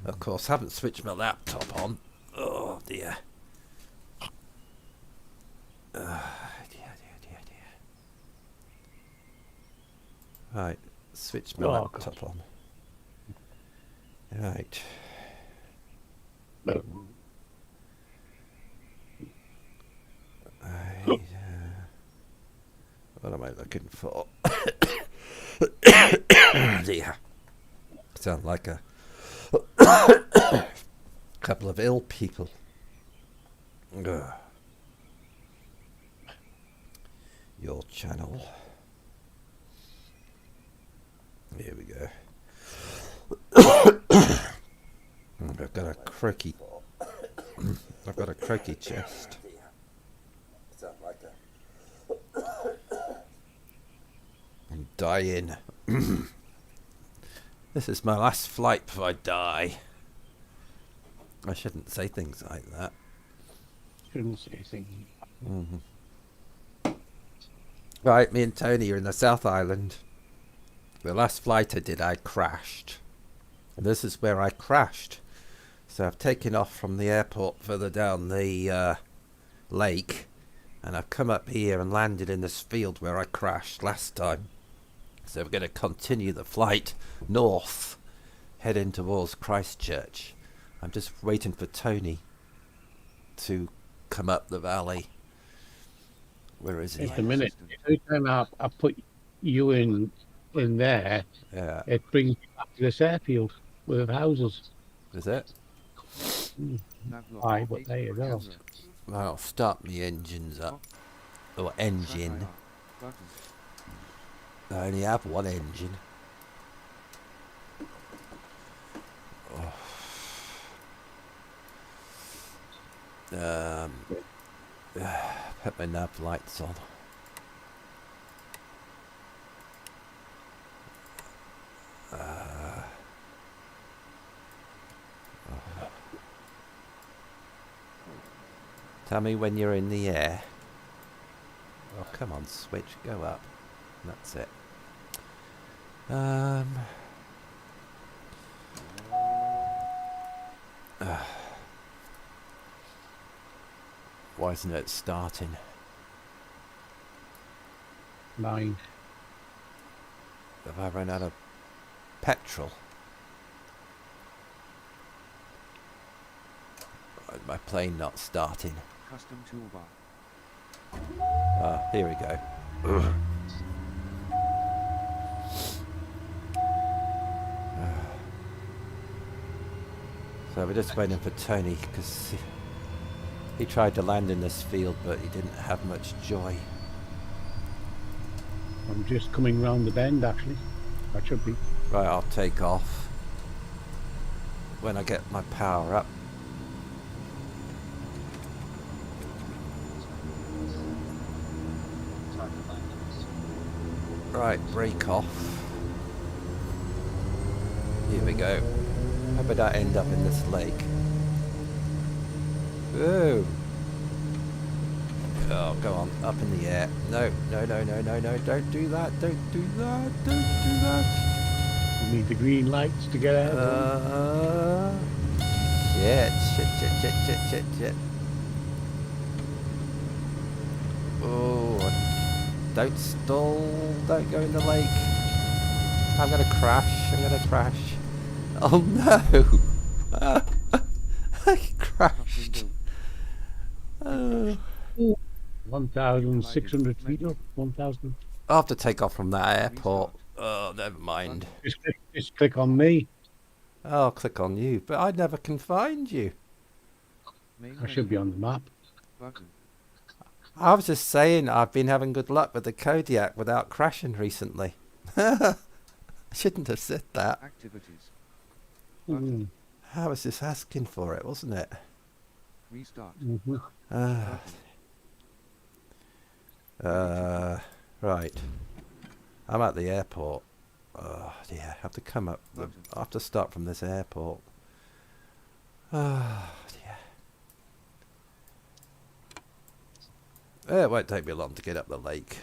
Of course, haven't switched my laptop on. Oh dear. Dear. Right, switch my laptop on. Right. What am I looking for? Dear. Sound like a couple of ill people. Ugh. Your channel. Here we go. I've got a croaky. I've got a croaky chest. I'm dying. This is my last flight before I die. I shouldn't say things like that. Shouldn't say things. Right, me and Tony are in the South Island. The last flight I did, I crashed. And this is where I crashed. So I've taken off from the airport further down the lake. And I've come up here and landed in this field where I crashed last time. So we're going to continue the flight north, heading towards Christchurch. I'm just waiting for Tony to come up the valley. Where is he? Just a minute. Every time I put you in there, Yeah. it brings you back to this airfield with houses. Is it? Aye, but there you go. Well, I'll start my engines up. Or engine. I only have one engine. Put my nav lights on. Tell me when you're in the air. Oh, come on, switch, go up. That's it. Why isn't it starting? 9. Have I run out of petrol? Why is my plane not starting? Custom toolbar. Ah, here we go. Ugh. So we're just waiting for Tony because he tried to land in this field but he didn't have much joy. I'm just coming round the bend, actually. That should be. Right, I'll take off when I get my power up. Right, break off. Here we go. How about I end up in this lake? Ooh. Oh, go on, up in the air. No, don't do that, don't do that. You need the green lights to get out. Shit. Oh, don't stall, don't go in the lake. I'm gonna crash. Oh no! I crashed. 1,600 feet up. 1,000. I'll have to take off from that airport. Oh, never mind. Just click on me. I'll click on you, but I never can find you. I should be on the map. I was just saying I've been having good luck with the Kodiak without crashing recently. I shouldn't have said that. Activities. I was just asking for it, wasn't it? Restart. Right. I'm at the airport. Oh dear, I have to come up. I have to start from this airport. Oh dear. It won't take me long to get up the lake.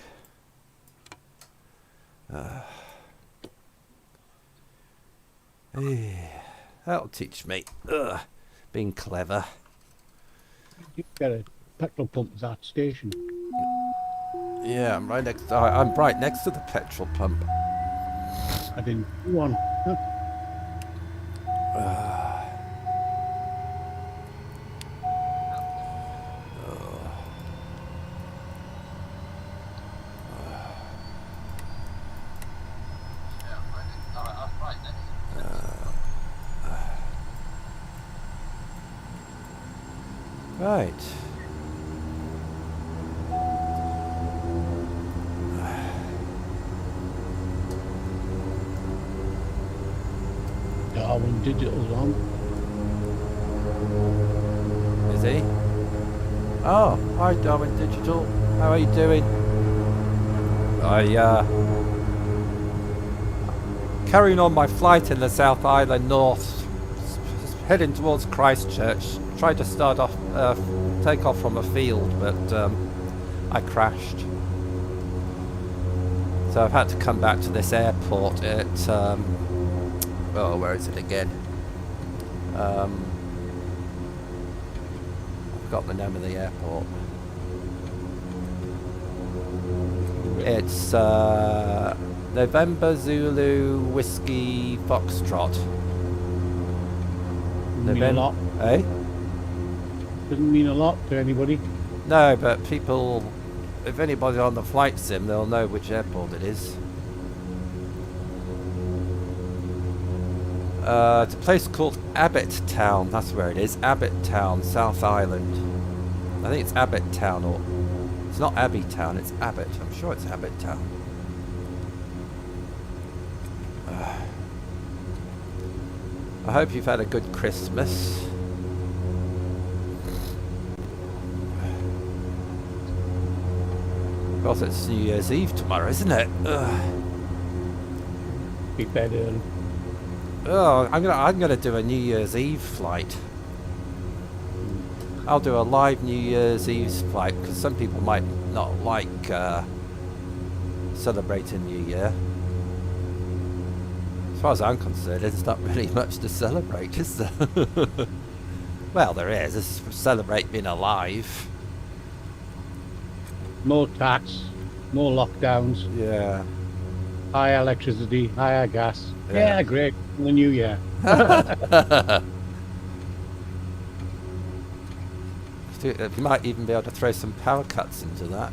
That'll teach me. Ugh, being clever. You get a petrol pump at that station. Yeah, I'm right next. I'm right next to the petrol pump. I didn't do one. Huh. Right. Darwin Digital's on. Is he? Oh, hi Darwin Digital. How are you doing? Carrying on my flight in the South Island North, heading towards Christchurch. Tried to start off, take off from a field, but I crashed. So I've had to come back to this airport at, oh, where is it again? I forgot the name of the airport. It's November Zulu Whiskey Foxtrot. Doesn't mean a lot. Eh? Doesn't mean a lot to anybody. No, but people, if anybody's on the flight sim, they'll know which airport it is. It's a place called Abbott Town. That's where it is. Abbott Town, South Island. I think it's Abbott Town, or it's not Abbey Town. It's Abbott. I'm sure it's Abbott Town. I hope you've had a good Christmas. Of course, it's New Year's Eve tomorrow, isn't it? Be bed early. Oh, I'm gonna do a New Year's Eve flight. I'll do a live New Year's Eve flight because some people might not like celebrating New Year. As far as I'm concerned, there's not really much to celebrate, is there? Well, there is. It's celebrate being alive. More tax, more lockdowns, Yeah. higher electricity, higher gas. Yeah. Yeah, great. In the new year. You might even be able to throw some power cuts into that.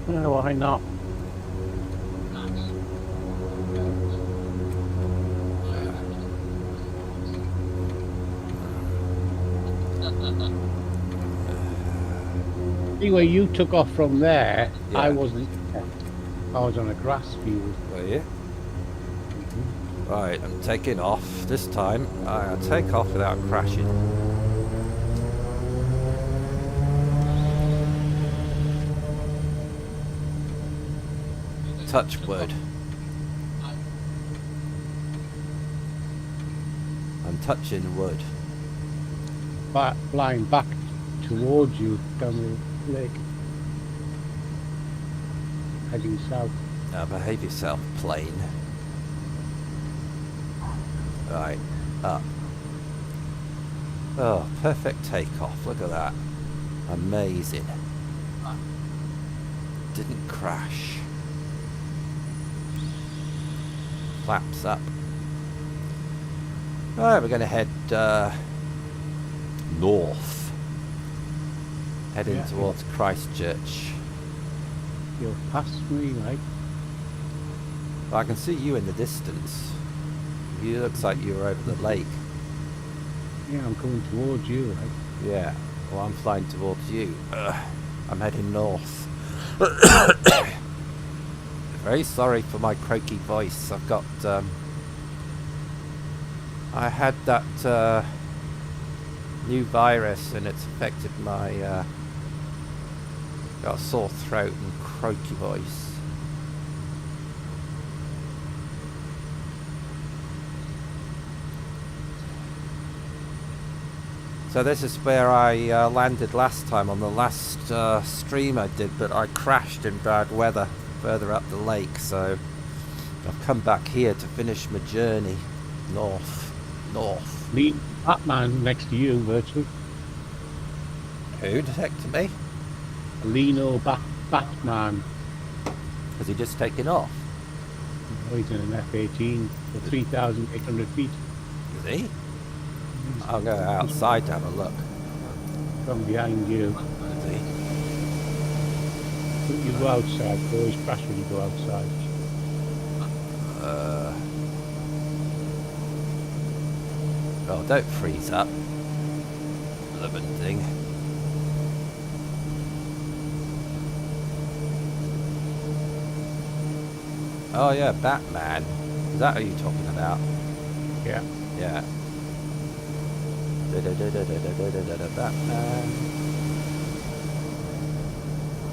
No, why not? Anyway, you took off from there. Yeah. I wasn't. I was on a grass field. Were you? Right, I'm taking off. This time, I'll take off without crashing. Touch wood. I'm touching wood. Flying back towards you down the lake. Heading south. Now behave yourself, plane. Right, up. Oh, perfect takeoff. Look at that. Amazing. Didn't crash. Flaps up. Alright, we're going to head north. Heading Yeah. towards Christchurch. You'll pass me, like. I can see you in the distance. You looks like you were over the lake. Yeah, I'm coming towards you, like. Yeah. Well, I'm flying towards you. I'm heading north. Very sorry for my croaky voice. I've got I had that new virus and it's affected my got a sore throat and croaky voice. So this is where I landed last time on the last stream I did, but I crashed in bad weather further up the lake, so I've come back here to finish my journey north. North. Lean Batman next to you, virtually. Who next to me? Lino Batman. Has he just taken off? Oh, he's in an F-18 for 3,800 feet Is he? I'll go outside to have a look. from behind you. Is he? Don't you go outside, you always crash when you go outside. Oh, don't freeze up. Living thing. Oh yeah, Batman. Is that who you're talking about? Yeah. Yeah. Batman.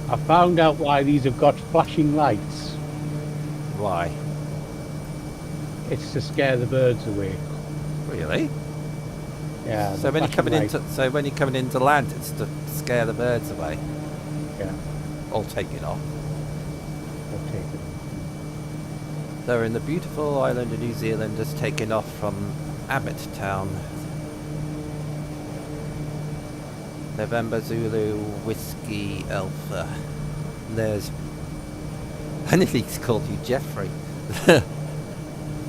I found out why these have got flashing lights. Why? It's to scare the birds away. Really? Yeah. So the when you're flashing coming lights. when you're coming into land, it's to scare the birds away, Yeah. or taking off. I'll take it. They're in the beautiful island of New Zealand, just taking off from Abbott Town. November Zulu Whiskey Alpha. There's... I nearly called you Jeffrey.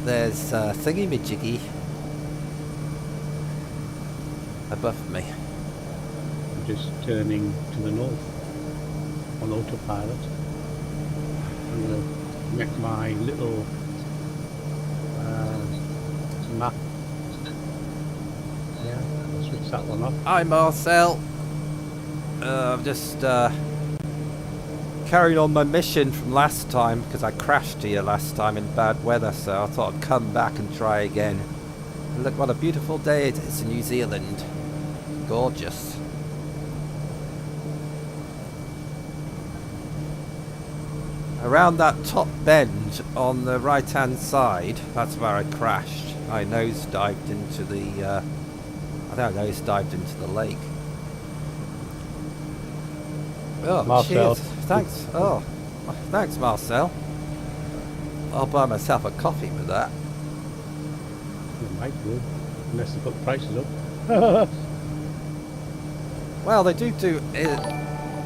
There's Thingy-Majiggy above me. I'm just turning to the north on autopilot. I'm going to make my little map. Yeah, I'll switch that one off. Hi Marcel. I'm just carrying on my mission from last time because I crashed here last time in bad weather, so I thought I'd come back and try again. And look what a beautiful day it is in New Zealand. Gorgeous. Around that top bend on the right hand side, that's where I crashed. I nosedived into the nosedived into the lake. Oh, Marcel. cheers. Thanks. Oh, thanks, Marcel. I'll buy myself a coffee with that. You might do, unless they put the prices up. Well, they do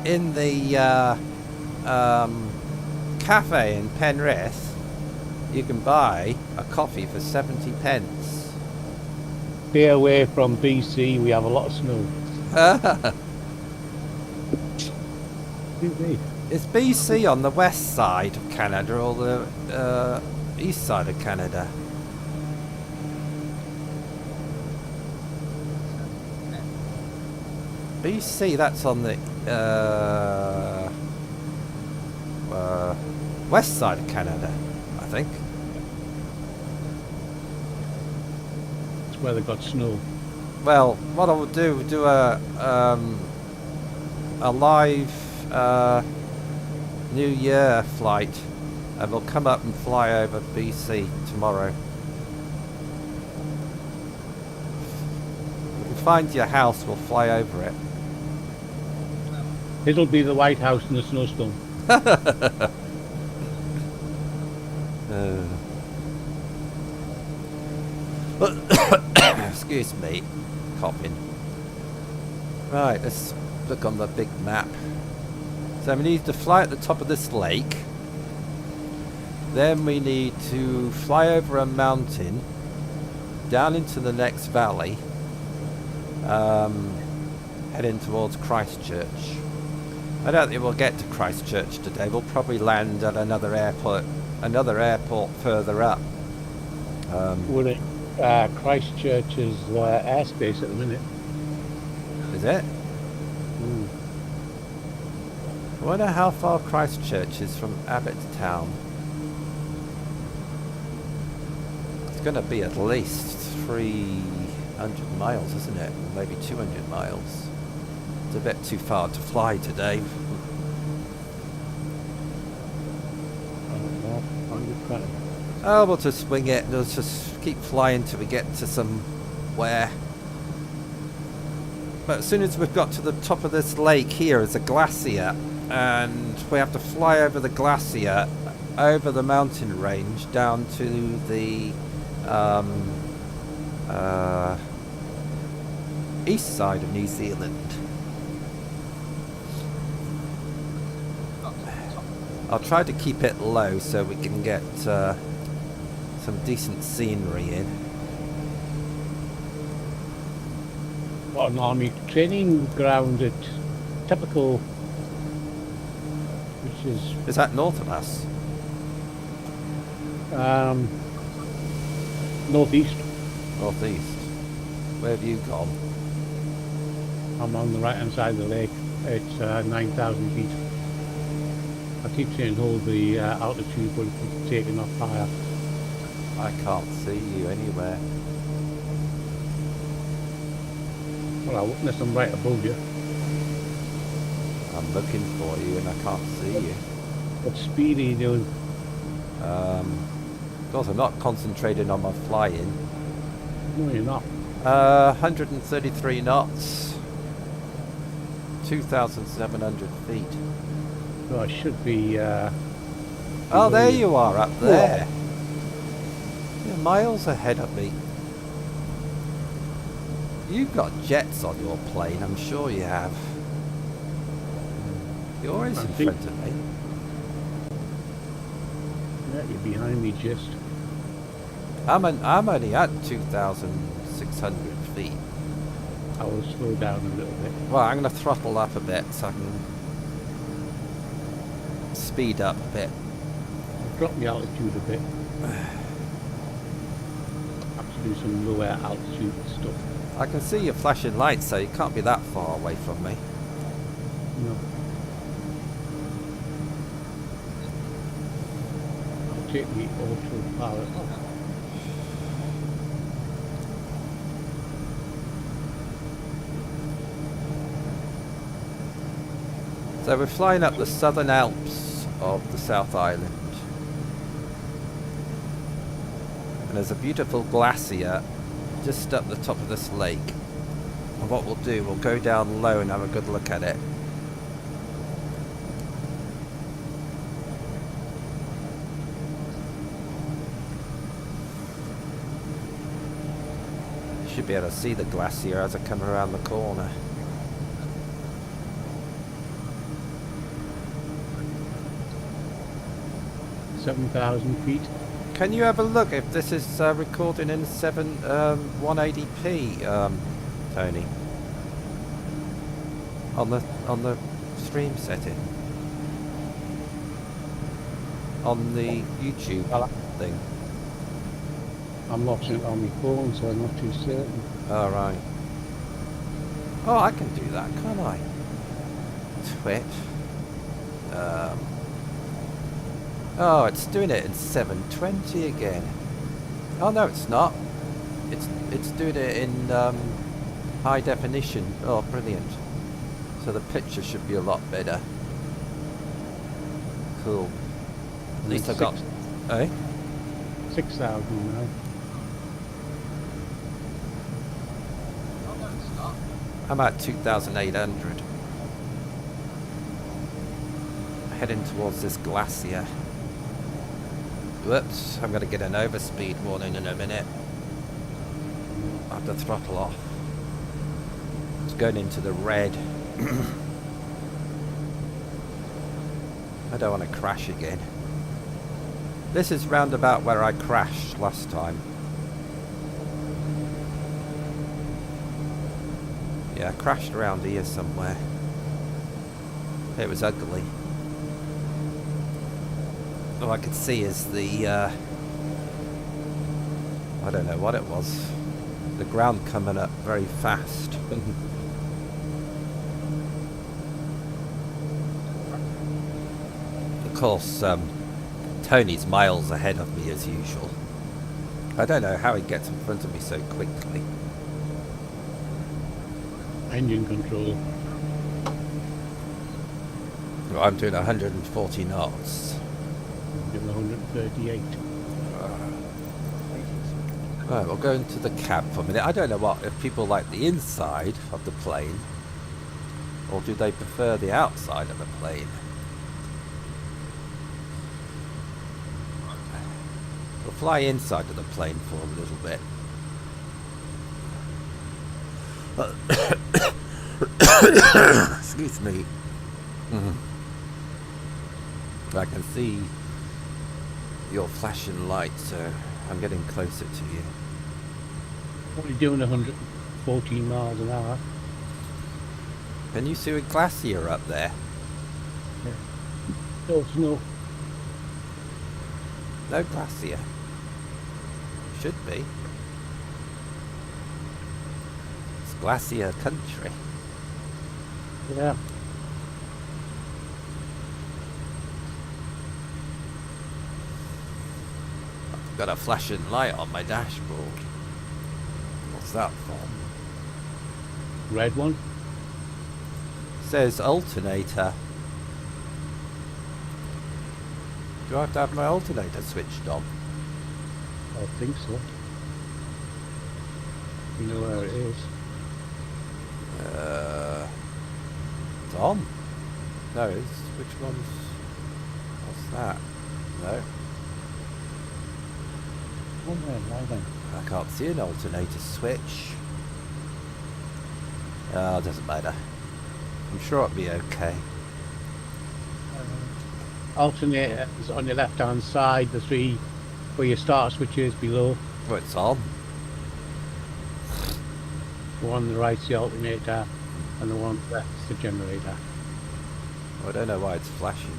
in the cafe in Penrith. You can buy a coffee for 70 pence. Stay away from BC, we have a lot of snow. Excuse me. Is BC on the west side of Canada or the east side of Canada? BC, that's on the west side of Canada, I think. It's where they got snow. Well, what I will do a live New Year flight, and we'll come up and fly over BC tomorrow. If we find your house, we'll fly over it. It'll be the White House in the snowstorm. Excuse me, coughing. Right, let's look on the big map. So we need to fly at the top of this lake. Then we need to fly over a mountain, down into the next valley, heading towards Christchurch. I don't think we'll get to Christchurch today. We'll probably land at another airport further up. We're at Christchurch's airspace at the minute. Is it? Mm. I wonder how far Christchurch is from Abbott Town. It's going to be at least 300 miles, isn't it? Maybe 200 miles. It's a bit too far to fly today. Oh, we'll just swing it. We'll just keep flying till we get to somewhere. But as soon as we've got to the top of this lake here is a glacier, and we have to fly over the glacier, over the mountain range, down to the east side of New Zealand. I'll try to keep it low so we can get some decent scenery in. Got an army training ground at typical, which Is that north of us? is northeast. Northeast. Where have you gone? I'm on the right hand side of the lake. It's 9,000 feet. I keep saying hold the altitude, but it's taking off higher. I can't see you anywhere. Well, unless I'm right above you. I'm looking for you and I can't see you. What speed are you doing? Of course, I'm not concentrating on my flying. No, you're not. 133 knots. 2,700 feet. So I should be. Oh, there you are, up there. You're miles ahead of me. You've got jets on your plane, I'm sure you have. You're always in front of me. Yeah, you're behind me just. I'm only at 2,600 feet. I will slow down a little bit. Well, I'm going to throttle up a bit so I can speed up a bit. I'll drop the altitude a bit. Have to do some lower altitude stuff. I can see your flashing lights, so you can't be that far away from me. No. I'll take the autopilot off. So we're flying up the southern Alps of the South Island. And there's a beautiful glacier just up the top of this lake. And what we'll do, we'll go down low and have a good look at it. You should be able to see the glacier as I come around the corner. — 7,000 feet. Can you have a look if this is recording in 180p, Tony? On the stream setting. On the YouTube Well, thing. I'm watching it on my phone, so I'm not too certain. All right. Oh, I can do that, can't I? Twit. Oh, it's doing it in 720 again. Oh no, it's not. It's doing it in high definition. Oh, brilliant. So the picture should be a lot better. Cool. At least I got. Eh? 6,000 now. I'm at 2,800. Heading towards this glacier. Whoops, I'm going to get an overspeed warning in a minute. I have to throttle off. It's going into the red. I don't want to crash again. This is round about where I crashed last time. Yeah, I crashed around here somewhere. It was ugly. All I could see is the, I don't know what it was. The ground coming up very fast. Of course, Tony's miles ahead of me as usual. I don't know how he gets in front of me so quickly. Engine control. Well, I'm doing 140 knots. Doing 138. Right, we'll go into the cab for a minute. I don't know if people like the inside of the plane, or do they prefer the outside of the plane? We'll fly inside of the plane for a little bit. Excuse me. Mhm. I can see your flashing light, so I'm getting closer to you. Only doing 114 miles an hour. Can you see a glacier up there? No snow. No glacier. Should be. It's glacier country. Yeah. Got a flashing light on my dashboard. What's that for? Red one. Says alternator. Do I have to have my alternator switched on? I think so. You know where it is. It's on. No, it's which one's? What's that? No, Oh man, why then? I can't see an alternator switch. Oh, doesn't matter. I'm sure it'll be okay. Alternator is on your left hand side, the three where your starter switch is below. Oh, it's on. The one on the right's the alternator and the one on the left's the generator. I don't know why it's flashing.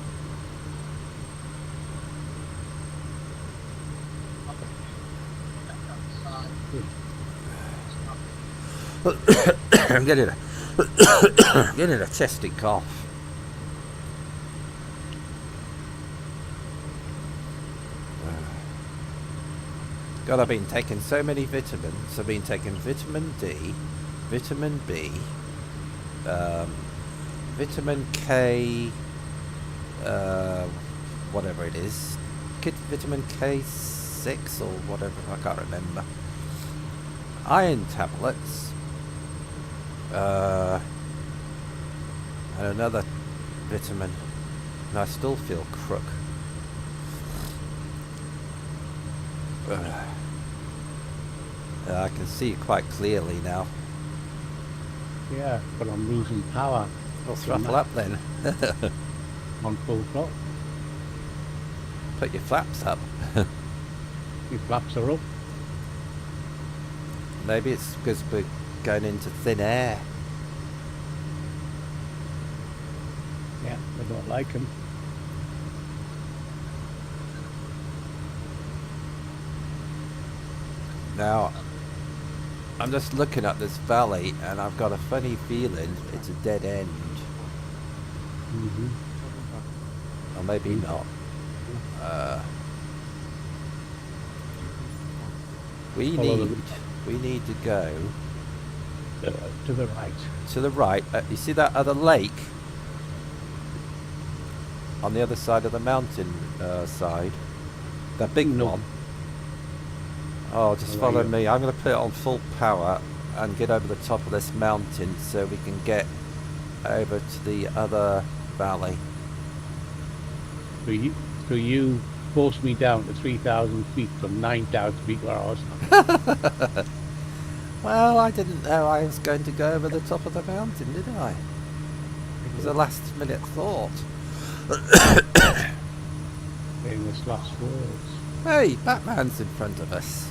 I'm getting a chesty cough. God, I've been taking so many vitamins. I've been taking vitamin D, vitamin B, vitamin K, whatever it is, vitamin K6 or whatever, I can't remember. Iron tablets, and another vitamin, and I still feel crook. I can see quite clearly now. Yeah, but I'm losing power. Well, throttle up then. On full throttle. Put your flaps up. Your flaps are up. Maybe it's because we're going into thin air. Yeah, I don't like them. Now, I'm just looking at this valley and I've got a funny feeling it's a dead end. Mm-hmm. Or maybe not. We need to go To the right. to the right. You see that other lake on the other side of the mountain side? That big No. one. Oh, just Right, follow yeah. me. I'm going to put it on full power and get over the top of this mountain so we can get over to the other valley. So you forced me down to 3,000 feet from 9,000 feet where I was. Well, I didn't know I was going to go over the top of the mountain, did I? It was a last minute thought. Famous last words. Hey, Batman's in front of us.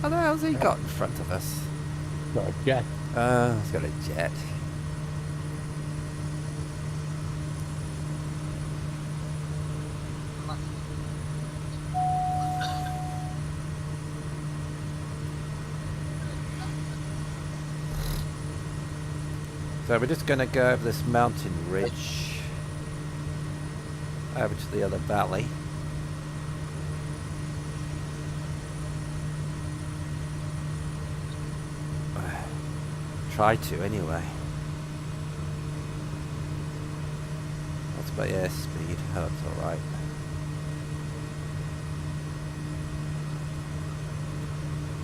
How the hell's he got in front of us? Got a jet. He's got a jet. So we're just going to go over this mountain ridge over to the other valley. Try to anyway. What's my airspeed? Oh, that's alright.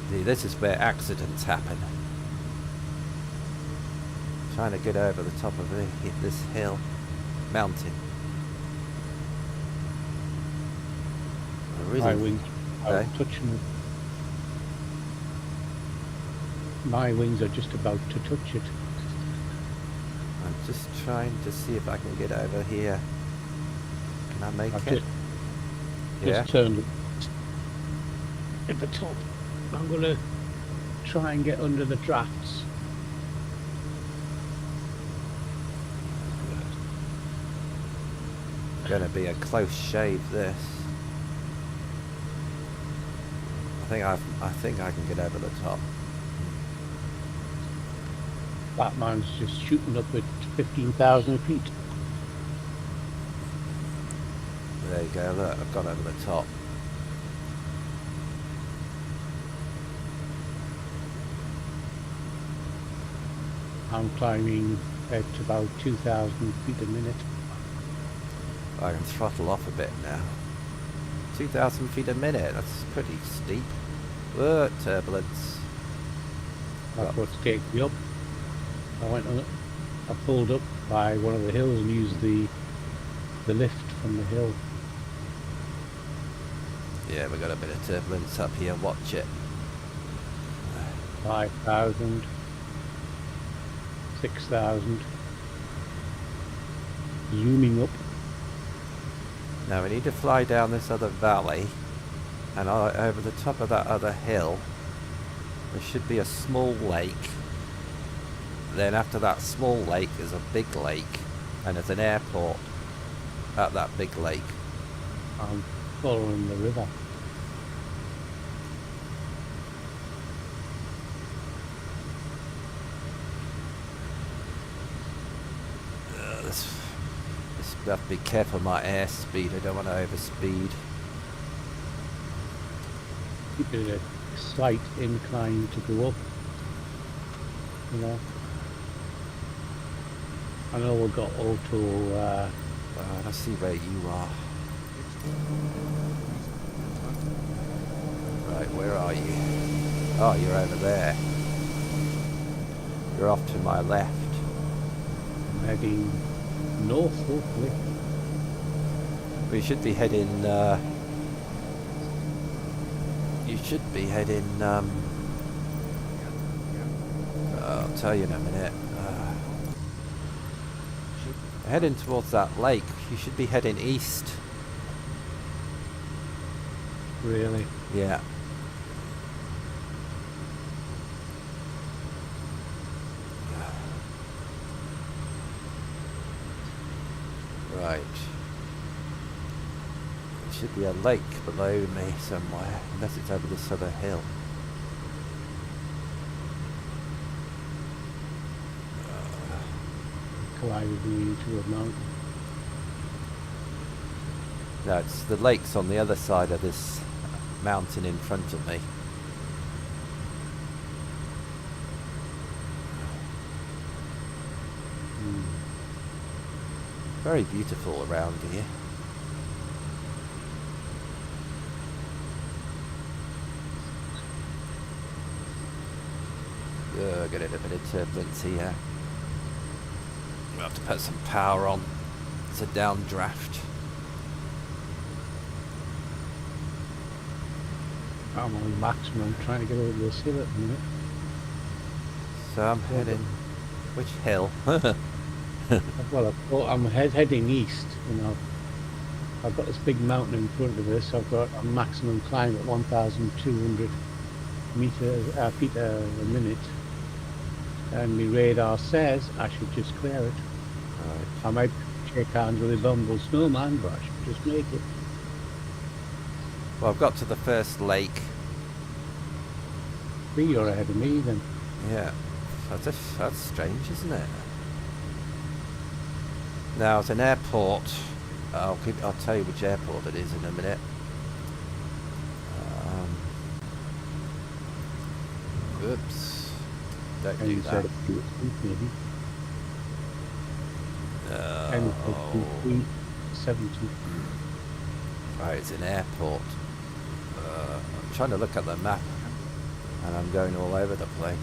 See, this is where accidents happen. Trying to get over the top of this hill, mountain. I High really, winds. I was touching My wings are just about to touch it. I'm just trying to see if I can get over here. Can I make I've it? just turned at the top. I'm going to try and get under the drafts. Gonna be a close shave, this. I think I can get over the top. Batman's just shooting up at 15,000 feet. There you go, look, I've gone over the top. I'm climbing at about 2,000 feet a minute. I can throttle off a bit now. 2,000 feet a minute, that's pretty steep. Whoa, turbulence. That's what's taking me up. I went on it. I pulled up by one of the hills and used the lift from the hill. Yeah, we got a bit of turbulence up here, watch it. 5,000, 6,000. Zooming up. Now we need to fly down this other valley, and over the top of that other hill there should be a small lake. Then after that small lake is a big lake, and there's an airport at that big lake. I'm following the river. I have to be careful of my airspeed, I don't want to overspeed. Keep it a slight incline to go up. You know. I know we've got auto. Let's see where you are. Right, where are you? Oh, you're over there. You're off to my left. Heading north, hopefully. We should be heading, you should be heading, I'll tell you in a minute. Heading towards that lake, you should be heading east. Really? Yeah. Right. There should be a lake below me somewhere, unless it's over this other hill. Collided me into a mountain. No, it's the lake's on the other side of this mountain in front of me. Very beautiful around here. Getting a bit of turbulence here. We'll have to put some power on. It's a downdraft. I'm on maximum trying to get over this hill at the minute. So I'm heading... Which hill? Well, I'm heading east, you know. I've got this big mountain in front of us. I've got a maximum climb at 1,200 feet a minute. And my radar says I should just clear it. Right. I might shake hands with a bumble snowman, but I should just make it. Well, I've got to the first lake. You're ahead of me then. Yeah. That's strange, isn't it? Now, it's an airport. I'll tell you which airport it is in a minute. Oops. Don't And do you that. said maybe. Oh. 70. Right, it's an airport. I'm trying to look at the map, and I'm going all over the place.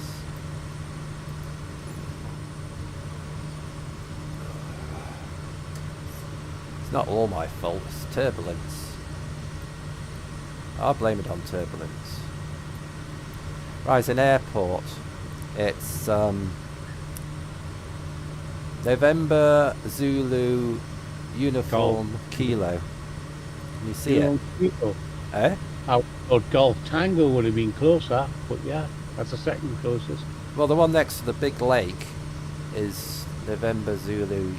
It's not all my fault, it's turbulence. I'll blame it on turbulence. Right, it's an airport. It's November Zulu Uniform Kilo. Can you see it? People. Eh? I thought Golf Tango would have been closer, but yeah, that's the second closest. Well, the one next to the big lake is November Zulu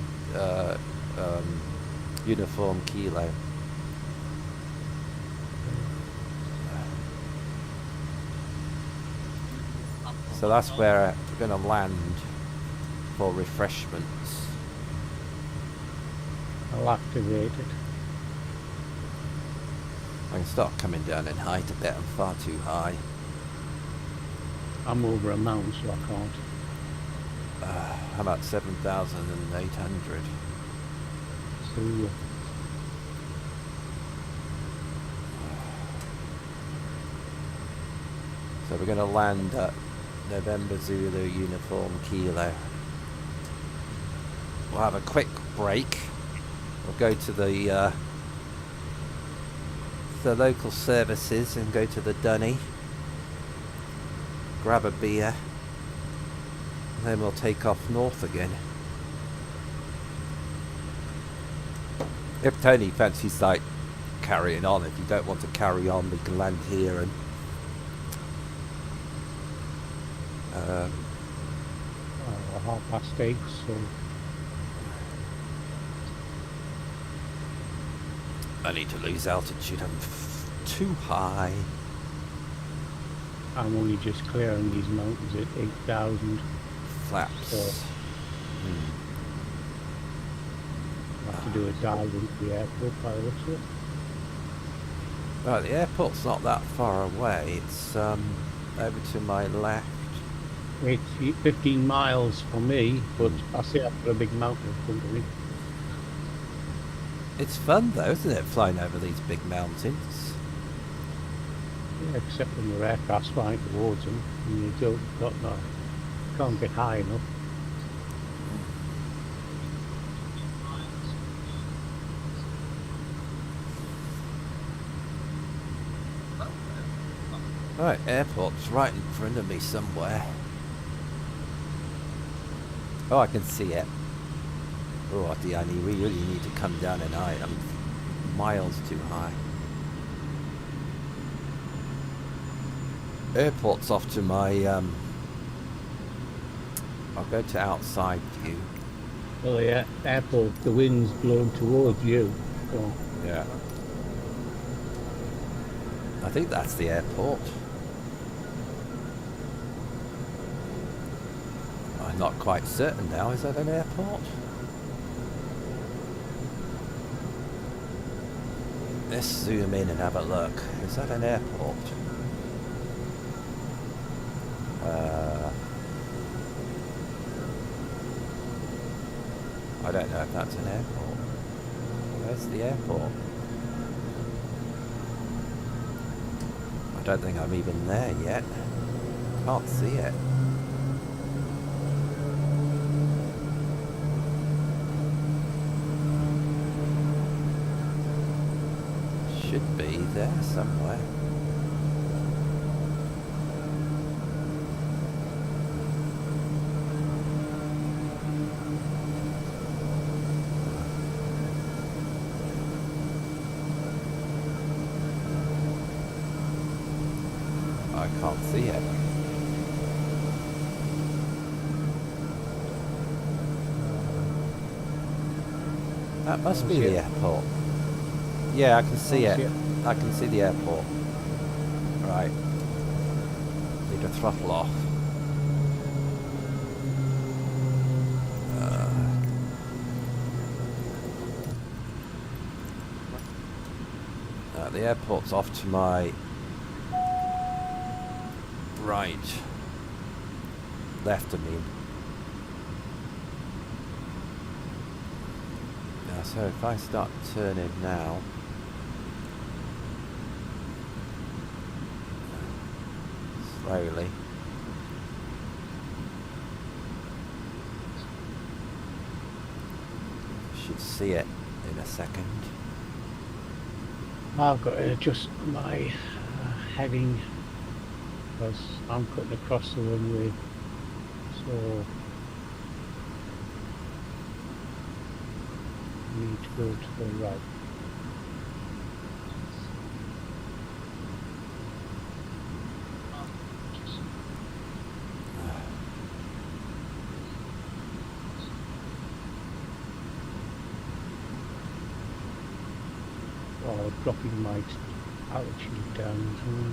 Uniform Kilo. So that's where we're going to land for refreshments. I'll activate it. I can start coming down in height a bit. I'm far too high. I'm over a mountain, so I can't. How about 7,800? So, So we're going to land at November Zulu Uniform Kilo. We'll have a quick break. We'll go to the local services and go to the Dunny. Grab a beer. And then we'll take off north again. If Tony fancies like carrying on, if you don't want to carry on, we can land here and well, 8:30, so I need to lose altitude. I'm too high. I'm only just clearing these mountains at 8,000. Flaps. So I have to do a dive into the airport by the looks of it. Right, the airport's not that far away. It's over to my left. It's 15 miles from me, but I see I've got a big mountain in front of me. It's fun though, isn't it, flying over these big mountains? Yeah, except when your aircraft's flying towards them and you can't get high enough. Right, airport's right in front of me somewhere. Oh, I can see it. Oh, dear, I really need to come down in height. I'm miles too high. Airport's off to my, I'll go to outside view. Well, yeah, airport, the wind's blowing towards you. So Yeah. I think that's the airport. I'm not quite certain now. Is that an airport? Let's zoom in and have a look. Is that an airport? I don't know if that's an airport. Where's the airport? I don't think I'm even there yet. Can't see it. Should be there somewhere. I can't see it. That must be the airport. Yeah, I can see it. I can see the airport. Right. Need to throttle off. The airport's off to my right. Left, I mean. Now, so if I start turning now. Slowly. Should see it in a second. I've got to adjust my heading because I'm cutting across the runway So we need to go to the right. Or dropping my altitude down as well.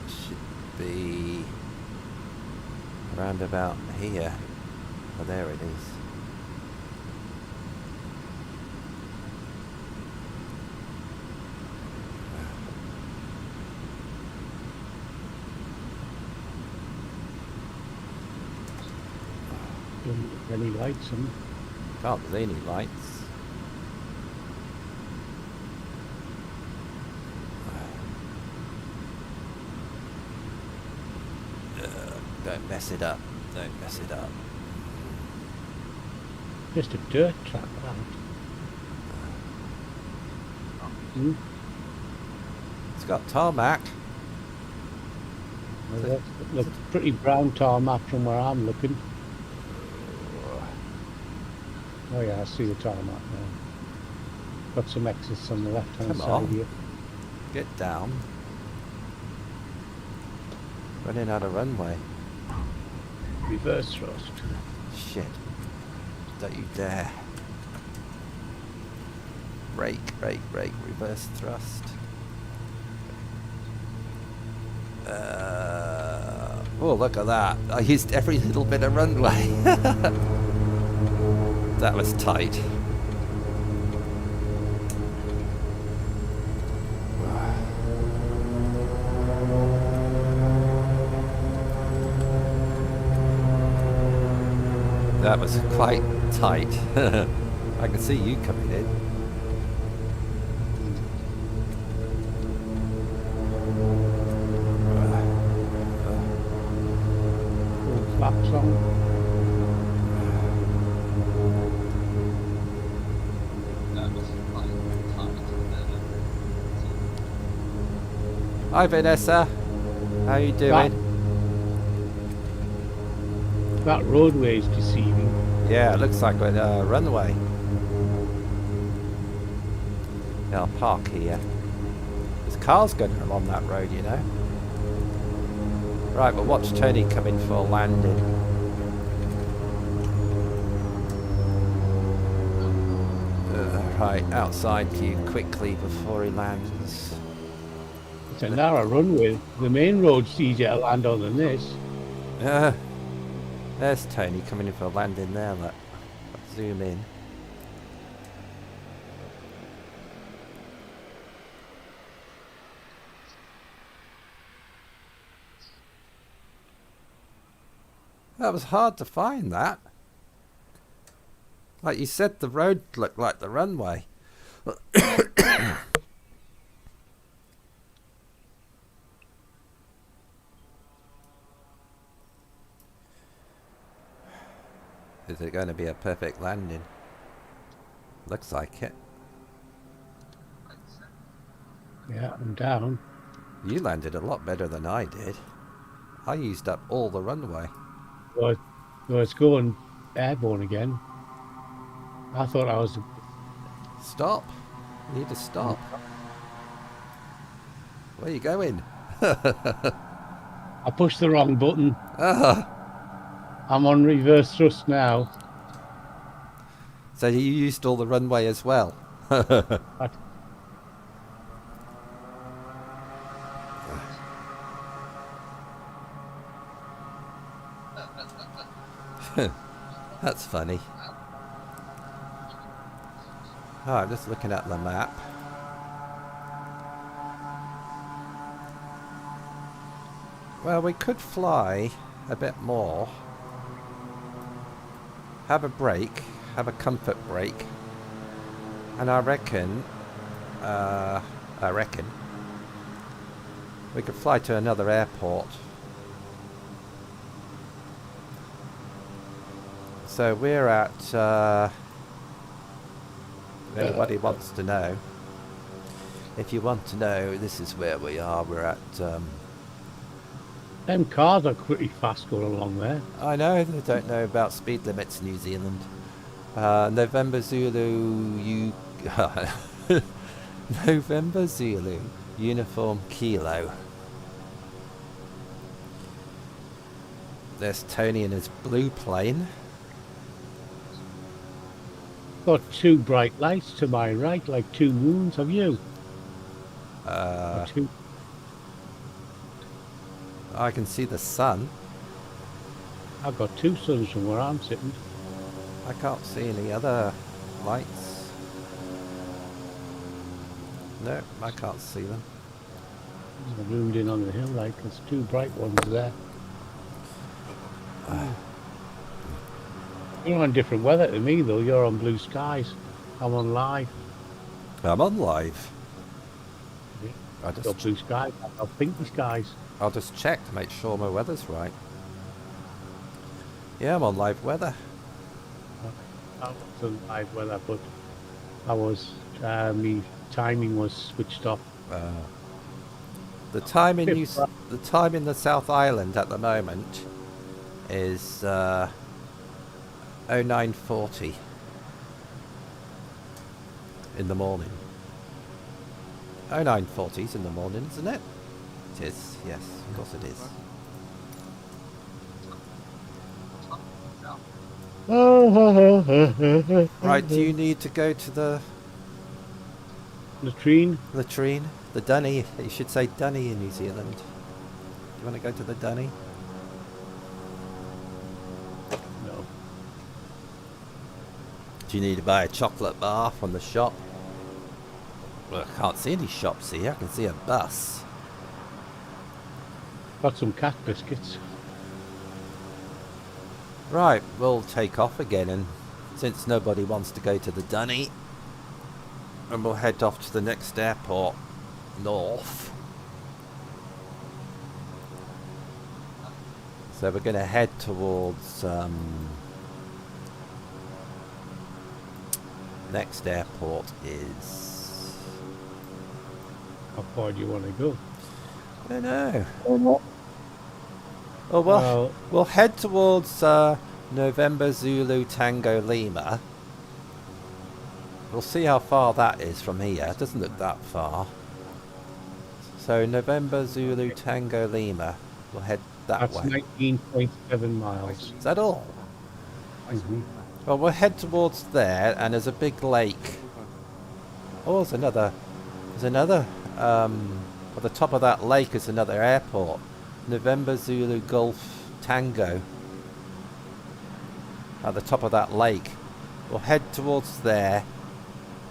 Should be around about here. Oh, there it is. Don't have any lights on. Can't see any lights. Don't mess it up. Don't mess it up. Just a dirt track, right? Hmm? It's got tarmac. Well, that looks pretty brown tarmac from where I'm looking. Oh yeah, I see the tarmac now. Got some exits on the left hand Come side on. here. Get down. Running out of runway. Reverse thrust. Shit. Don't you dare. Brake, brake, brake, reverse thrust. Oh, look at that. I used every little bit of runway. That was tight. That was quite tight. I can see you coming in. Full flaps on. Hi Vanessa, how you doing? That roadway is deceiving. Yeah, it looks like a runway. Yeah, I'll park here. There's cars going along that road, you know. Right, but watch Tony come in for a landing. Right, outside view quickly before he lands. It's a narrow runway. The main road's easier to land on than this. There's Tony coming in for a landing there. Look. Zoom in. That was hard to find that. Like you said, the road looked like the runway. Is it going to be a perfect landing? Looks like it. Yeah, I'm down. You landed a lot better than I did. I used up all the runway. Well, it's going airborne again. I thought I was. Stop. You need to stop. Where are you going? I pushed the wrong button. Ah, I'm on reverse thrust now. so you used all the runway as well. That's funny. Oh, I'm just looking at the map. Well, we could fly a bit more. Have a break. Have a comfort break. And I reckon we could fly to another airport. So we're at anybody wants to know. If you want to know, this is where we are. We're at... Them cars are pretty fast going along there. I know, they don't know about speed limits in New Zealand. November Zulu... November Zulu Uniform Kilo. There's Tony in his blue plane. Got two bright lights to my right, like two moons. Have you? Uh, Two. I can see the sun. I've got two suns from where I'm sitting. I can't see any other lights. No, I can't see them. I zoomed in on the hill, like there's two bright ones there. You're on different weather to me, though. You're on blue skies. I'm on live. I'm on live. Yeah. I Got just, blue skies. I've got pinky skies. I'll just check to make sure my weather's right. Yeah, I'm on live weather. I was on live weather, but I was, my timing was switched off. The time in Fifth right. the time in the South Island at the moment is 0940 in the morning. 0940 is in the morning, isn't it? It is, yes, of course it is. Right, do you need to go to the Latrine? latrine? The dunny? You should say dunny in New Zealand. You want to go to the dunny? No. Do you need to buy a chocolate bar from the shop? Well, I can't see any shops here. I can see a bus. Got some cat biscuits. Right, we'll take off again, and since nobody wants to go to the dunny, and we'll head off to the next airport, north. So we're going to head towards next airport is... How far do you want to go? I don't know. Oh, well, we'll head towards November Zulu Tango Lima. We'll see how far that is from here. It doesn't look that far. So November Zulu Tango Lima. We'll head that that's way. 19.7 miles. Is that all? Mhm. Well, we'll head towards there, and there's a big lake. Oh, there's another. At the top of that lake is another airport. November Zulu Golf Tango. At the top of that lake. We'll head towards there,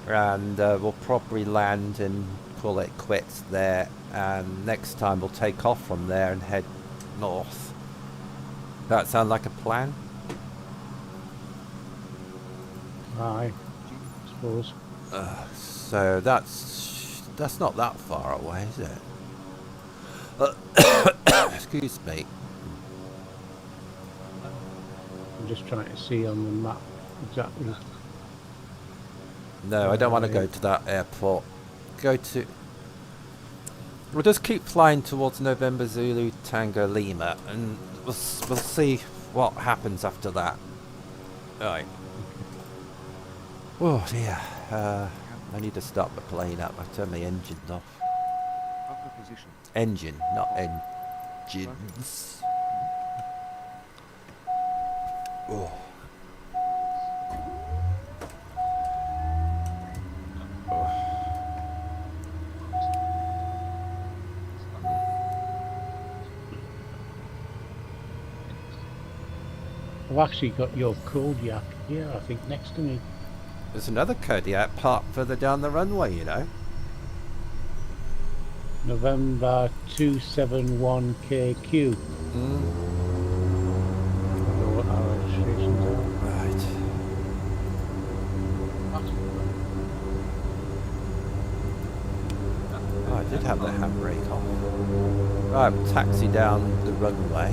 and we'll probably land and call it quits there. And next time we'll take off from there and head north. That sound like a plan? Aye, I suppose. So that's not that far away, is it? Excuse me. I'm just trying to see on the map exactly. No, I don't want to go to that airport. We'll just keep flying towards November Zulu Tango Lima, and we'll see what happens after that. Right. Oh dear. I need to start the plane up. I turned the engines off. Upper position. Engine, not engines. Oh. I've actually got your Kodiak here, I think, next to me. There's another Kodiak parked further down the runway, you know. November 271 KQ. I don't know what our registrations are. Right. Oh, I did have the handbrake on. Right, we'll taxi down the runway.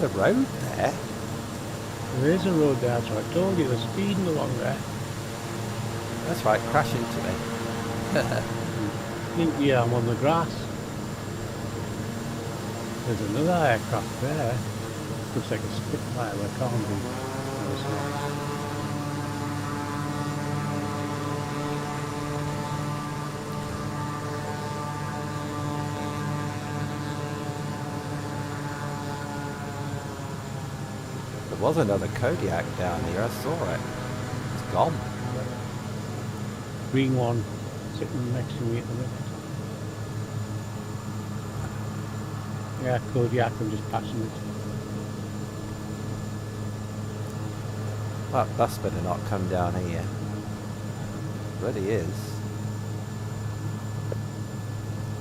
a road there. There is a road there, so I told you, they're speeding along there. That's right, crash into me. Yeah, I'm on the grass. There's another aircraft there. Looks like a Spitfire, but it can't be. No, it's not. There was another Kodiak down here, I saw it. It's gone. Green one sitting next to me at the minute. Yeah, Kodiak, I'm just passing it. That bus better not come down here. But he is.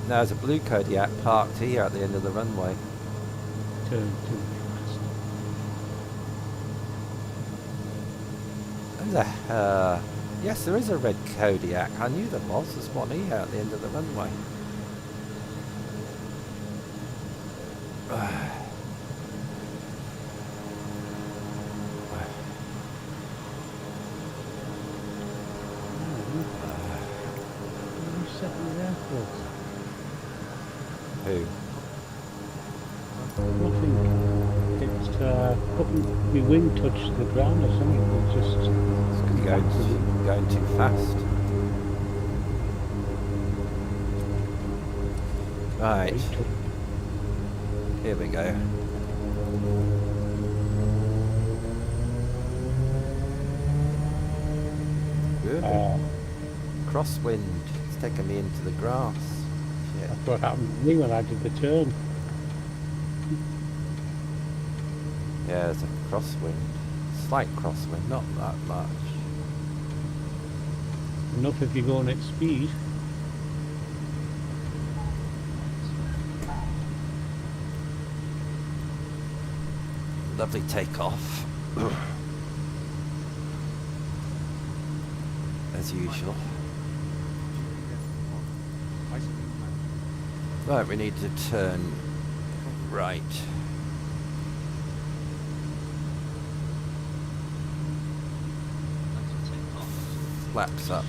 Now there's a blue Kodiak parked here at the end of the runway. Turn too fast. And yes, there is a red Kodiak. I knew there was. There's one here at the end of the runway. Who's setting the airport? Who? Nothing. It's putting my wing touch the ground or something. It's just Going too fast. Right. Here we go. Good. Crosswind. It's taking me into the grass. Shit. That's what happened to me when I did the turn. Yeah, there's a crosswind. Slight crosswind, not that much. Enough if you're going at speed. Lovely takeoff. As usual. Right, we need to turn right. Flaps up.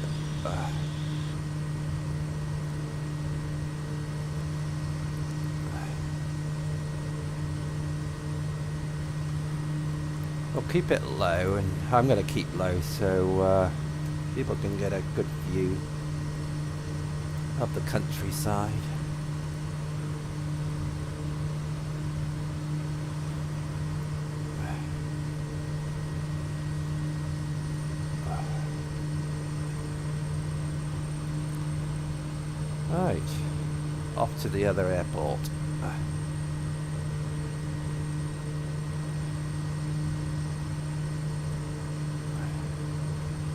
We'll keep it low, and I'm going to keep low so people can get a good view of the countryside. Right, off to the other airport.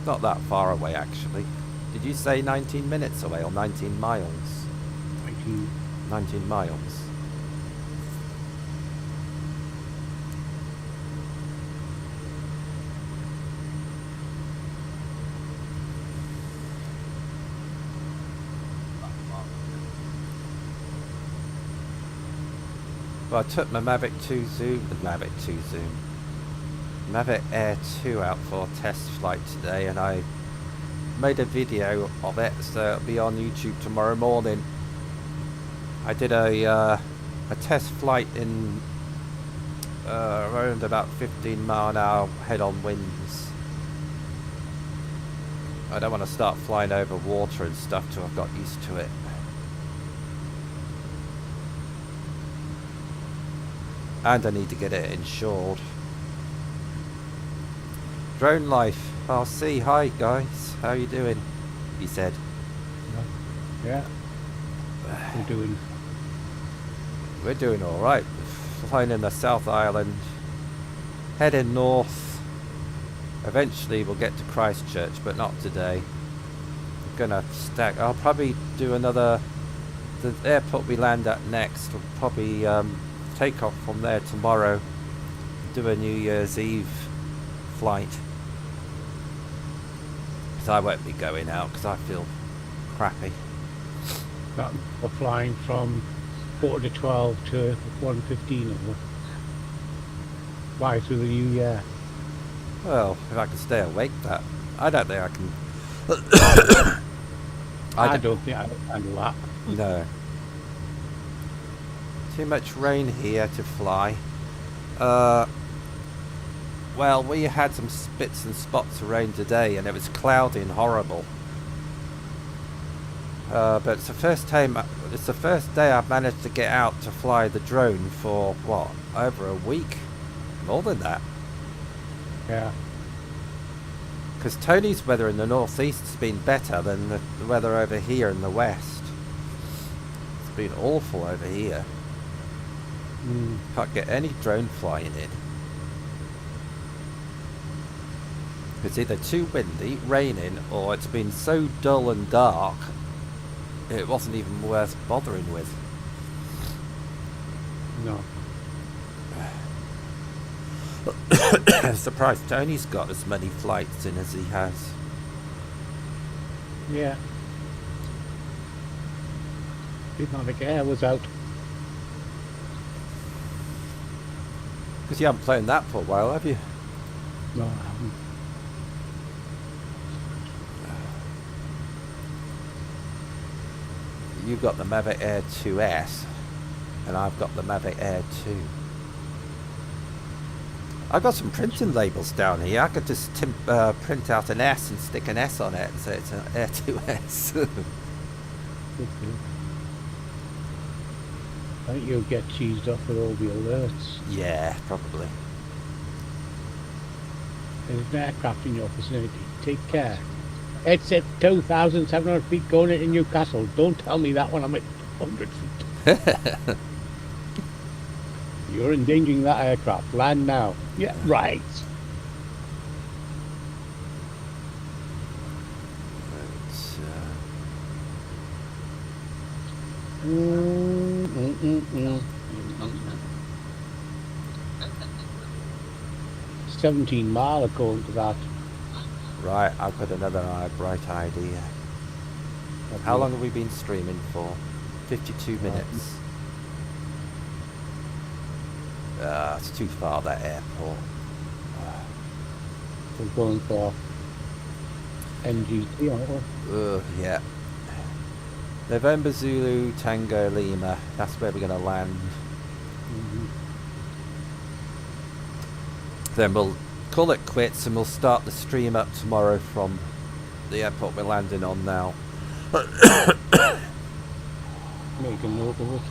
Not that far away, actually. Did you say 19 minutes away or 19 miles? 19 miles. Well, I took my Mavic 2 Zoom, Mavic Air 2 out for a test flight today, and I made a video of it, so it'll be on YouTube tomorrow morning. I did a test flight in around about 15 mile an hour head-on winds. I don't want to start flying over water and stuff till I've got used to it. And I need to get it insured. Drone Life, I'll see. Hi guys, how you doing? He said. Yeah. We're doing all right. Flying in the South Island, heading north. Eventually we'll get to Christchurch, but not today. I'm gonna stack. I'll probably do another. The airport we land at next will probably take off from there tomorrow. Do a New Year's Eve flight. Because I won't be going out because I feel crappy. We're flying from 4 to 12 to 1:15 or what? Why, through the new year? Well, if I can stay awake, that I don't think I can. I don't think I can handle that. No. Too much rain here to fly. Well, we had some spits and spots of rain today, and it was cloudy and horrible. But it's the first time. It's the first day I've managed to get out to fly the drone for what, over a week, more than that. Yeah. Because Tony's weather in the northeast's been better than the weather over here in the west. It's been awful over here. Mm. Can't get any drone flying in. It's either too windy, raining, or it's been so dull and dark it wasn't even worth bothering with. No. I'm surprised Tony's got as many flights in as he has. Yeah. Diplomatic Air was out. Because you haven't flown that for a while, have you? No, I haven't. You've got the Mavic Air 2S, and I've got the Mavic Air 2. I've got some printing labels down here. I could just print out an S and stick an S on it and say it's an Air 2S. I think you'll get cheesed off with all the alerts. Yeah, probably. There's an aircraft in your vicinity. Take care. It's at 2,700 feet going into Newcastle. Don't tell me that when I'm at 100 feet. You're endangering that aircraft. Land now. Yeah, right. It's, 17 mile according to that. right, I've got another bright idea. How long have we been streaming for? 52 minutes. It's too far, that airport. We're going for NGT, aren't we? Yeah. November Zulu Tango Lima. That's where we're going to land. Mm-hmm. Then we'll call it quits and we'll start the stream up tomorrow from the airport we're landing on now. Make a note of it.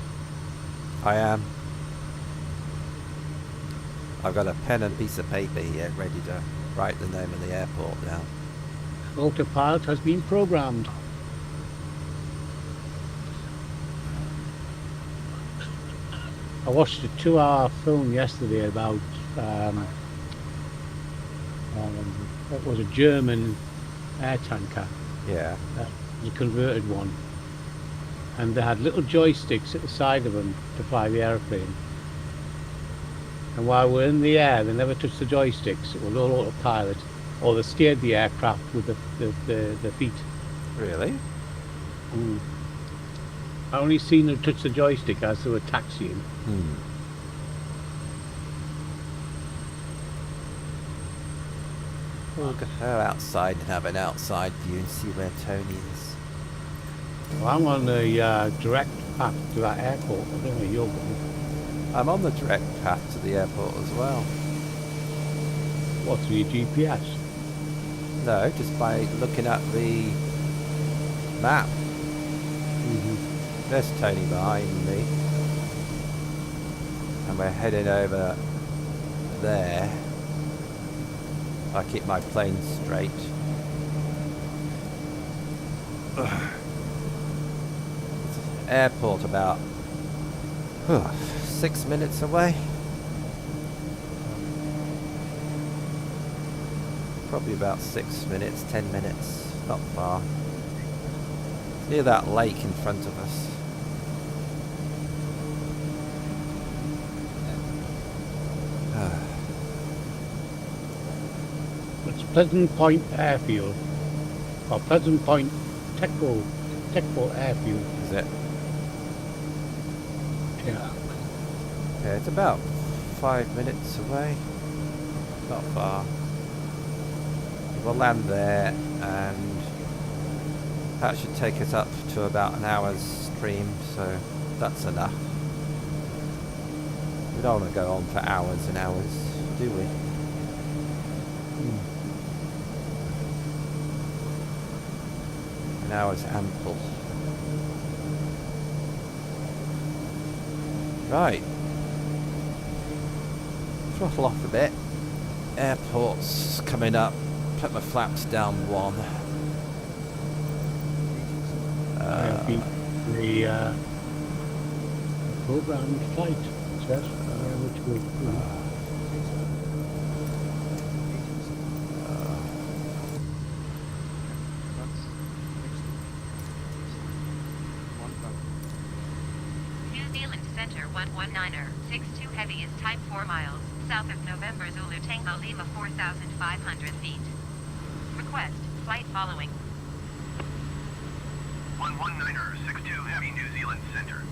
I am. I've got a pen and piece of paper here ready to write the name of the airport down. Autopilot has been programmed. I watched a 2-hour film yesterday about it was a German air tanker, Yeah. a converted one, and they had little joysticks at the side of them to fly the aeroplane. And while we're in the air, they never touched the joysticks. It was all autopilot, or they steered the aircraft with the feet. Really? Mm. I only seen them touch the joystick as they were taxiing. We'll go outside and have an outside view and see where Tony is. Well, I'm on the direct path to that airport. I don't know where you're going. I'm on the direct path to the airport as well. What's your GPS? No, just by looking at the map. Mm-hmm. There's Tony behind me. And we're heading over there. I keep my plane straight. Airport about 6 minutes away. Probably about 6 minutes, 10 minutes, not far. Near that lake in front of us. It's Pleasant Point Airfield, or Pleasant Point Technical Airfield. Is it? Yeah. Yeah, it's about 5 minutes away. not far. We'll land there, and that should take us up to about an hour's stream, so that's enough. We don't want to go on for hours and hours, do we? An hour's ample. Right. Throttle off a bit. Airport's coming up. Put my flaps down one. I've been the programmed flight, yes, which will New Zealand Center 119er, 62 Heavy is type 4 miles, south of November Zulu Tango Lima 4,500 feet. Request, flight following. 119er, 62 Heavy, New Zealand Center.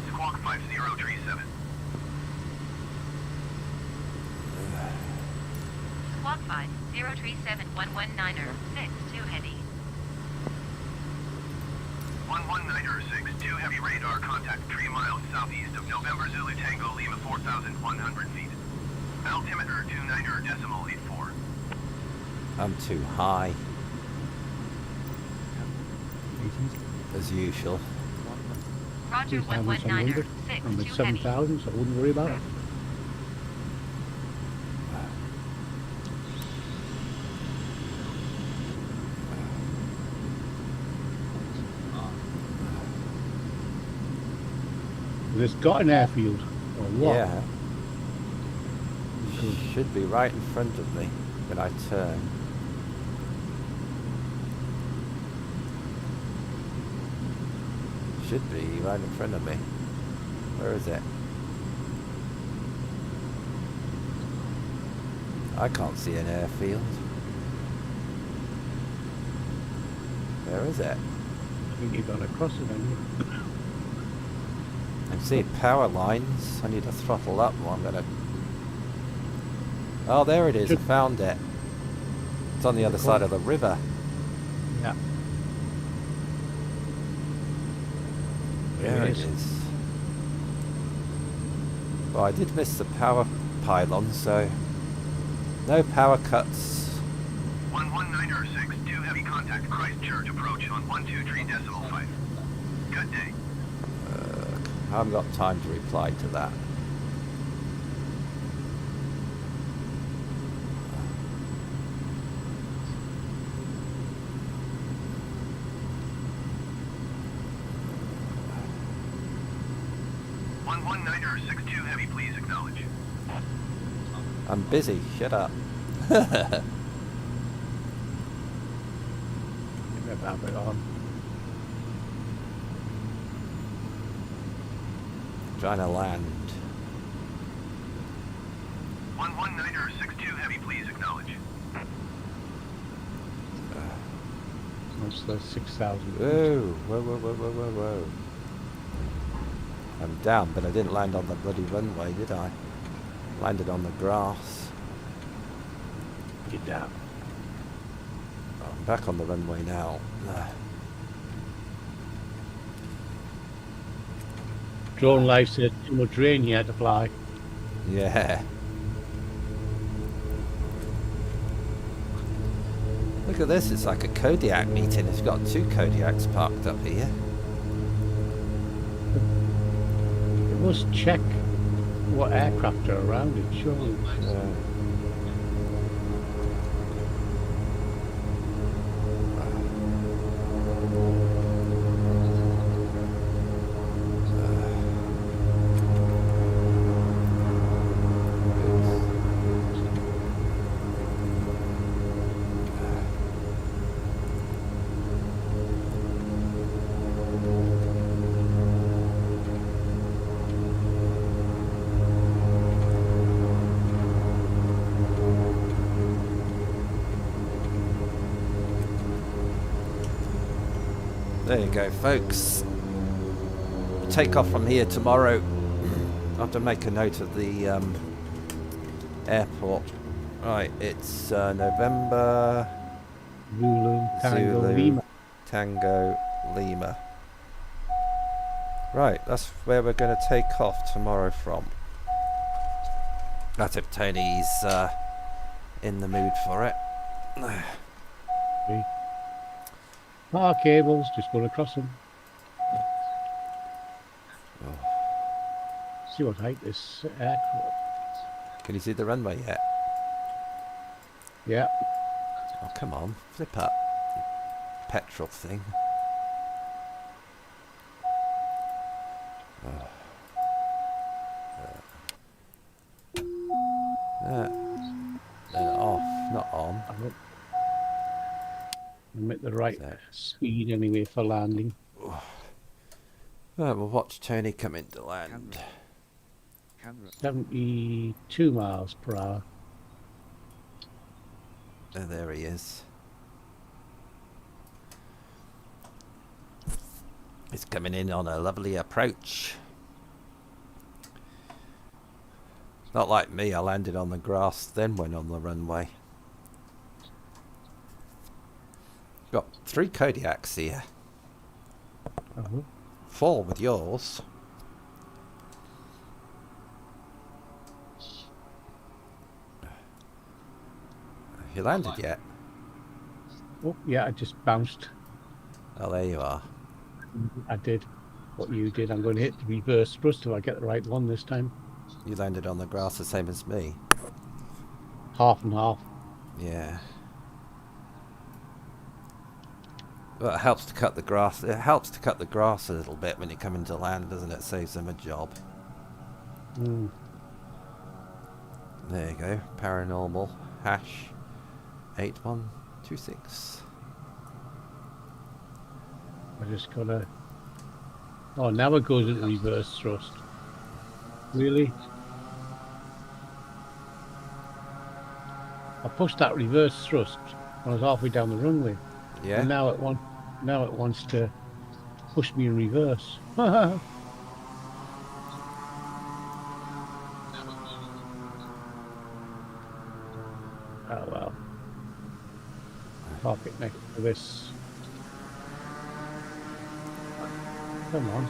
Squawk 5037. Squawk 5037 119er, 62 Heavy. 119er, 62 Heavy, radar contact 3 miles southeast of November Zulu Tango Lima 4,100 feet. Altimeter 29.84. I'm too high, as usual. Roger 119er, I'm at 62 Heavy. 7,000, so I wouldn't worry about it. It's got an airfield, or what? Yeah. Should be right in front of me when I turn. Should be right in front of me. Where is it? I can't see an airfield. Where is it? I think you've gone across it, haven't you? I see power lines. I need to throttle up. Well, I'm gonna. Oh, there it is. I found it. It's on the other side of the river. Yeah. There it is. Well, I did miss the power pylon, so no power cuts. 119er, 62 Heavy, contact Christchurch approach on 123.5. Good day. I haven't got time to reply to that. Niner 62 Heavy, please acknowledge. I'm busy. Shut up. Never have it on. Trying to land. 119er, 62 Heavy, please acknowledge. That's the 6,000. Whoa, whoa, whoa, whoa, whoa, whoa, whoa. I'm down, but I didn't land on the bloody runway, did I? Landed on the grass. Get down. I'm back on the runway now. Drone Life said too much rain you had to fly. Yeah. Look at this, it's like a Kodiak meeting. It's got 2 Kodiaks parked up here. It must check what aircraft are around it, surely. There you go, folks. Take off from here tomorrow. I have to make a note of the airport Right, it's November Zulu, Tango, Zulu Lima. Tango Lima. Right, that's where we're going to take off tomorrow from. That's if Tony's in the mood for it. Power cables, just going across them. See what height this aircraft. Can you see the runway yet? Yeah. Oh, come on, flip up. Petrol thing. Oh. Off, not on. I'm at the right So- speed anyway for landing. Right, we'll watch Tony come into land. Camera. 72 miles per hour. Oh, there he is. He's coming in on a lovely approach. Not like me, I landed on the grass, then went on the runway. Got 3 Kodiaks here. Uh-huh. 4 with yours. Have you landed yet? Oh, yeah, I just bounced. Oh, there you are. I did what you did. I'm going to hit the reverse thrust till I get the right one this time. You landed on the grass the same as me. Half and half. Yeah. Well, it helps to cut the grass. It helps to cut the grass a little bit when you come into land, doesn't it? Saves them a job. Mm. There you go. Paranormal hash 8126. I just gotta. Oh, now it goes into reverse thrust. Really? I pushed that reverse thrust when I was halfway down the runway, Yeah. and now it wants to push me in reverse. Oh well. Park it next to this. Come on.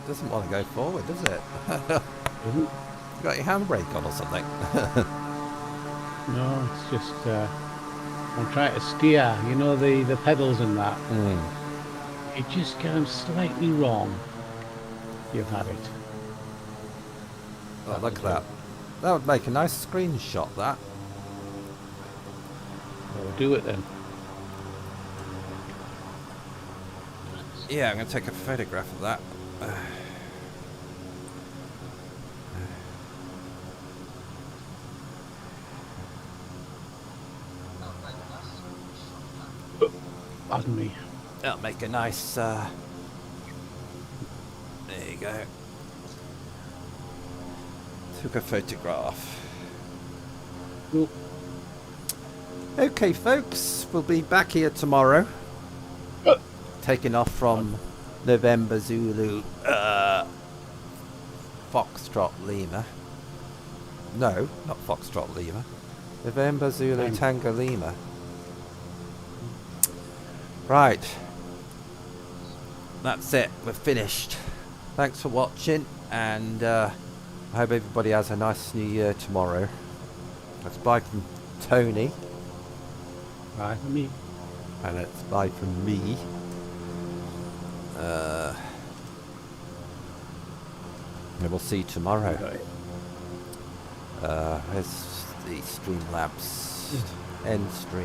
Doesn't want to go forward, does it? Isn't it? You got your handbrake on or something? No, it's just I'm trying to steer. You know the pedals and that. It just goes slightly wrong. You've had it. Oh, look at that. That would make a nice screenshot, that. Well, do it then. Yeah, I'm going to take a photograph of that. Pardon me. That'll make a nice, there you go. Took a photograph. Cool. Okay, folks, we'll be back here tomorrow. Taking off from November Zulu, Foxtrot Lima. No, not Foxtrot Lima. November Zulu Tango Lima. Right. That's it. We're finished. Thanks for watching, and I hope everybody has a nice new year tomorrow. That's bye from Tony. Bye for me. And it's bye from me. And we'll see you tomorrow. There's the Streamlabs end stream.